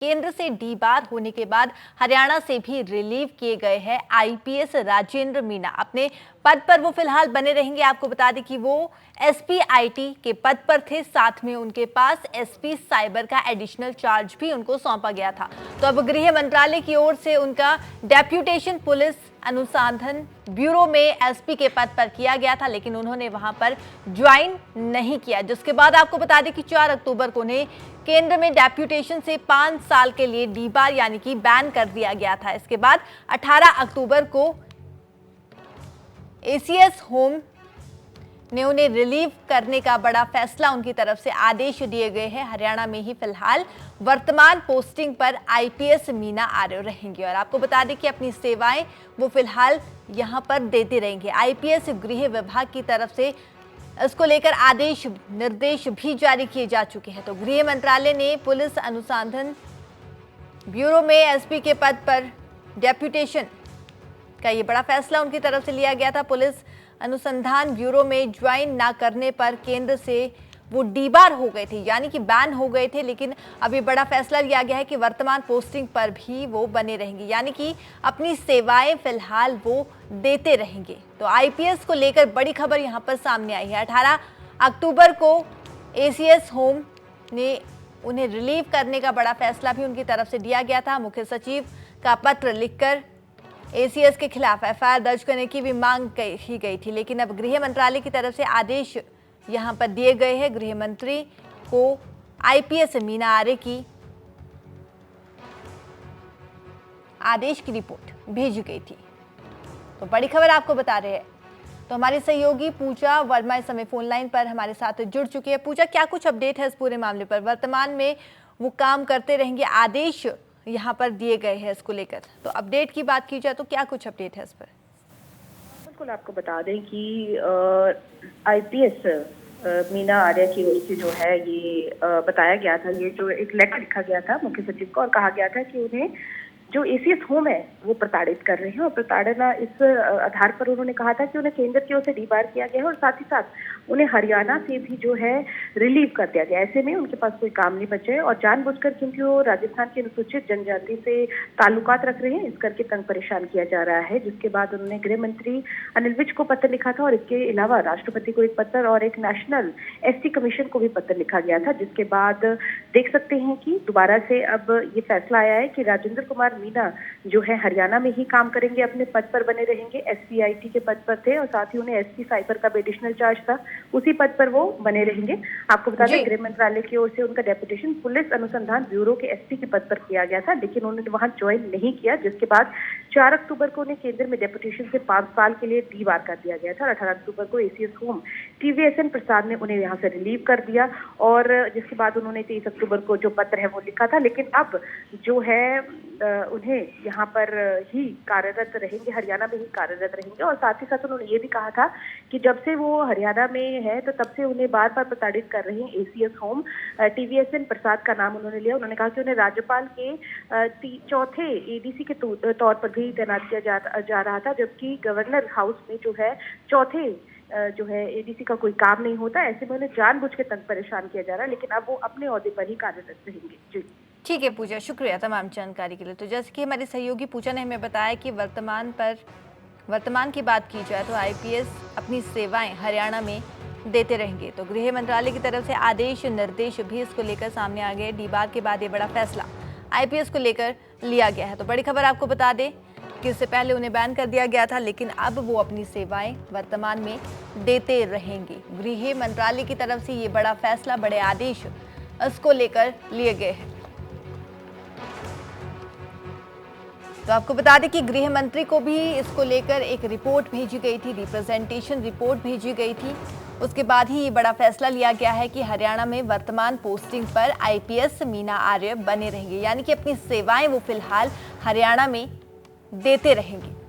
केंद्र से डीबार होने के बाद हरियाणा से भी रिलीव किए गए हैं आईपीएस राजेंद्र मीना। अपने पद पर वो फिलहाल बने रहेंगे। आपको बता दें कि वो एसपी आईटी के पद पर थे, साथ में उनके पास एसपी साइबर का एडिशनल चार्ज भी उनको सौंपा गया था। तो अब गृह मंत्रालय की ओर से उनका डेप्यूटेशन पुलिस अनुसंधान ब्यूरो में एसपी के पद पर किया गया था, लेकिन उन्होंने वहां पर ज्वाइन नहीं किया, जिसके बाद आपको बता दें कि 4 अक्टूबर को उन्हें केंद्र में डेप्यूटेशन से 5 साल के लिए डीबार यानी कि बैन कर दिया गया था। इसके बाद 18 अक्टूबर को एसीएस होम ने उन्हें रिलीव करने का बड़ा फैसला उनकी तरफ से आदेश दिए गए हैं। हरियाणा में ही फिलहाल वर्तमान पोस्टिंग पर आईपीएस मीना आर्य रहेंगे और आपको बता दें कि अपनी सेवाएं वो फिलहाल यहां पर देते रहेंगे। आईपीएस गृह विभाग की तरफ से इसको लेकर आदेश निर्देश भी जारी किए जा चुके हैं। तो गृह मंत्रालय ने पुलिस अनुसंधान ब्यूरो में एसपी के पद पर डेप्यूटेशन का ये बड़ा फैसला उनकी तरफ से लिया गया था। पुलिस अनुसंधान ब्यूरो में ज्वाइन ना करने पर केंद्र से वो डीबार हो गए थे, यानी कि बैन हो गए थे, लेकिन अब ये बड़ा फैसला लिया गया है कि वर्तमान पोस्टिंग पर भी वो बने रहेंगे, यानी कि अपनी सेवाएं फिलहाल वो देते रहेंगे। तो आईपीएस को लेकर बड़ी खबर यहां पर सामने आई है। 18 अक्टूबर को एसीएस होम ने उन्हें रिलीव करने का बड़ा फैसला भी उनकी तरफ से दिया गया था। मुख्य सचिव का पत्र लिखकर एसीएस के खिलाफ एफआईआर दर्ज करने की भी मांग की गई थी, लेकिन अब गृह मंत्रालय की तरफ से आदेश यहां पर दिए गए हैं। गृह मंत्री को आईपीएस मीना आर्य की आदेश की रिपोर्ट भेजी गई थी। तो बड़ी खबर आपको बता रहे हैं। तो हमारी सहयोगी पूजा वर्मा इस समय फोन लाइन पर हमारे साथ जुड़ चुकी है। पूजा, क्या कुछ अपडेट है इस पूरे मामले पर? वर्तमान में वो काम करते रहेंगे, आदेश यहाँ पर दिए गए हैं इसको लेकर, तो अपडेट की बात की जाए तो क्या कुछ अपडेट है इस पर? बिल्कुल, आपको बता दें कि आईपीएस मीना आर्य की ओर से जो है ये बताया गया था, ये जो एक लेटर लिखा गया था मुख्य सचिव को और कहा गया था कि उन्हें जो एसीएस होम है वो प्रताड़ित कर रहे हैं और प्रताड़ना इस आधार पर उन्होंने कहा था कि उन्हें केंद्र की ओर से डीबार किया गया है और साथ ही साथ उन्हें हरियाणा से भी जो है रिलीव कर दिया गया। ऐसे में उनके पास कोई काम नहीं बचे और जानबूझकर, क्योंकि वो राजस्थान की अनुसूचित जनजाति से ताल्लुकात रख रहे हैं, इस करके तंग परेशान किया जा रहा है। जिसके बाद उन्होंने गृह मंत्री अनिल विज को पत्र लिखा था और इसके अलावा राष्ट्रपति को एक पत्र और एक नेशनल एसटी कमीशन को भी पत्र लिखा गया था। जिसके बाद देख सकते हैं कि दोबारा से अब ये फैसला आया है कि राजेंद्र कुमार मीना जो है हरियाणा में ही काम करेंगे, अपने पद पर बने रहेंगे। एसपी आईटी के पद पर थे और साथ ही उन्हें एसपी साइबर का एडिशनल चार्ज था, उसी पद पर वो बने रहेंगे। आपको बता दें गृह मंत्रालय की ओर से उनका डेप्यूटेशन पुलिस अनुसंधान ब्यूरो के एसपी के पद पर किया गया था, लेकिन उन्होंने वहां ज्वाइन नहीं किया। जिसके बाद 4 अक्टूबर को उन्हें केंद्र में डेप्यूटेशन से 5 साल के लिए डीबार कर दिया गया था और 18 अक्टूबर को एसीएस होम टीवीएसएन प्रसाद ने उन्हें यहाँ से रिलीव कर दिया और जिसके बाद उन्होंने 23 अक्टूबर को जो पत्र है वो लिखा था। लेकिन अब जो है उन्हें यहाँ पर ही कार्यरत रहेंगे, हरियाणा में ही कार्यरत रहेंगे और साथ ही साथ उन्होंने ये भी कहा था कि जब से वो हरियाणा में है तो तब से उन्हें बार बार प्रताड़ित कर रहे हैं एसीएस होम। टीवीएसएन प्रसाद का नाम उन्होंने लिया। उन्होंने कहा कि उन्हें राज्यपाल के चौथे एडीसी के तौर पर भी तैनात किया जा रहा था, जबकि गवर्नर हाउस में जो है चौथे जो है एडीसी का कोई काम नहीं होता। ऐसे में उन्हें जानबूझ के तंग परेशान किया जा रहा है, लेकिन अब वो अपने ओहदे पर ही कार्यरत रहेंगे। जी ठीक है पूजा, शुक्रिया तमाम जानकारी के लिए। तो जैसे कि हमारी सहयोगी पूजा ने हमें बताया कि वर्तमान की बात की जाए तो आईपीएस अपनी सेवाएं हरियाणा में देते रहेंगे। तो गृह मंत्रालय की तरफ से आदेश निर्देश भी इसको लेकर सामने आ गए। डीबार के बाद ये बड़ा फैसला आईपीएस को लेकर लिया गया है। तो बड़ी खबर आपको बता दें कि इससे पहले उन्हें बैन कर दिया गया था, लेकिन अब वो अपनी सेवाएं वर्तमान में देते रहेंगे। गृह मंत्रालय की तरफ से ये बड़ा फैसला, बड़े आदेश इसको लेकर लिए गए हैं। तो आपको बता दें कि गृह मंत्री को भी इसको लेकर एक रिपोर्ट भेजी गई थी, रिप्रेजेंटेशन रिपोर्ट भेजी गई थी। उसके बाद ही ये बड़ा फैसला लिया गया है कि हरियाणा में वर्तमान पोस्टिंग पर आईपीएस मीना आर्य बने रहेंगे, यानी कि अपनी सेवाएं वो फिलहाल हरियाणा में देते रहेंगे।